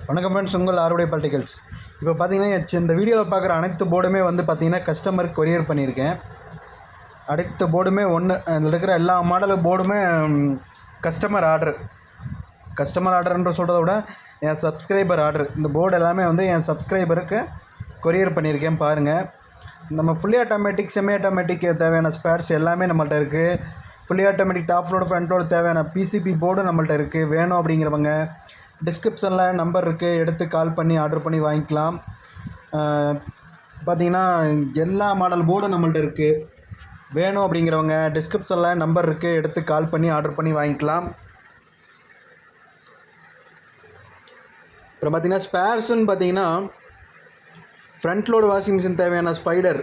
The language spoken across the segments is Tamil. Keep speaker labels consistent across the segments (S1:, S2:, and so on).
S1: வணக்கம் ஃப்ரெண்ட்ஸ், உங்கள் ஆறுடைய பார்ட்டிகல்ஸ். இப்போ பார்த்தீங்கன்னா இந்த வீடியோவில் பார்க்குற அனைத்து போர்டுமே வந்து பார்த்தீங்கன்னா கஸ்டமருக்கு கொரியர் பண்ணியிருக்கேன். அனைத்து போர்டுமே அதில் இருக்கிற எல்லா மாடல் போர்டுமே கஸ்டமர் ஆர்டர்ன்ற சொல்கிறத விட என் சப்ஸ்கிரைபர் ஆர்டர். இந்த போர்டு எல்லாமே வந்து என் சப்ஸ்கிரைபருக்கு கொரியர் பண்ணியிருக்கேன். பாருங்கள், நம்ம ஃபுல்லி ஆட்டோமேட்டிக், செமி ஆட்டோமேட்டிக் தேவையான ஸ்பேர்ஸ் எல்லாமே நம்மள்ட்ட இருக்குது. Fully automatic top load front load தேவையான PCB போர்டு நம்மள்ட்ட இருக்குது. வேணும் அப்படிங்கிறவங்க டிஸ்கிரிப்ஷனில் நம்பர் இருக்குது, எடுத்து கால் பண்ணி ஆர்டர் பண்ணி வாங்கிக்கலாம். பார்த்திங்கன்னா எல்லா மாடல் போர்டும் நம்மள்ட்ட இருக்குது. வேணும் அப்படிங்கிறவங்க டிஸ்கிரிப்ஷனில் நம்பர் இருக்குது, எடுத்து கால் பண்ணி ஆர்டர் பண்ணி வாங்கிக்கலாம். அப்புறம் பார்த்திங்கன்னா ஸ்பேர்ஸுன்னு பார்த்திங்கன்னா ஃப்ரண்ட் லோடு வாஷிங் மிஷின் தேவையான spider,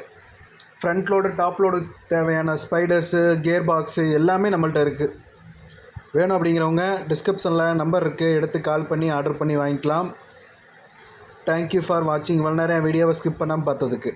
S1: front load top load தேவையான ஸ்பைடர்ஸு, கியர் பாக்ஸு எல்லாமே நம்மள்ட்ட இருக்குது. வேணும் அப்படிங்கிறவங்க டிஸ்கிரிப்ஷனில் நம்பர் இருக்குது, எடுத்து கால் பண்ணி ஆர்டர் பண்ணி வாங்கிக்கலாம். தேங்க்யூ ஃபார் வாட்சிங். இவ்வளோ நேரம் வீடியோவை ஸ்கிப் பண்ணாமல் பார்த்ததுக்கு.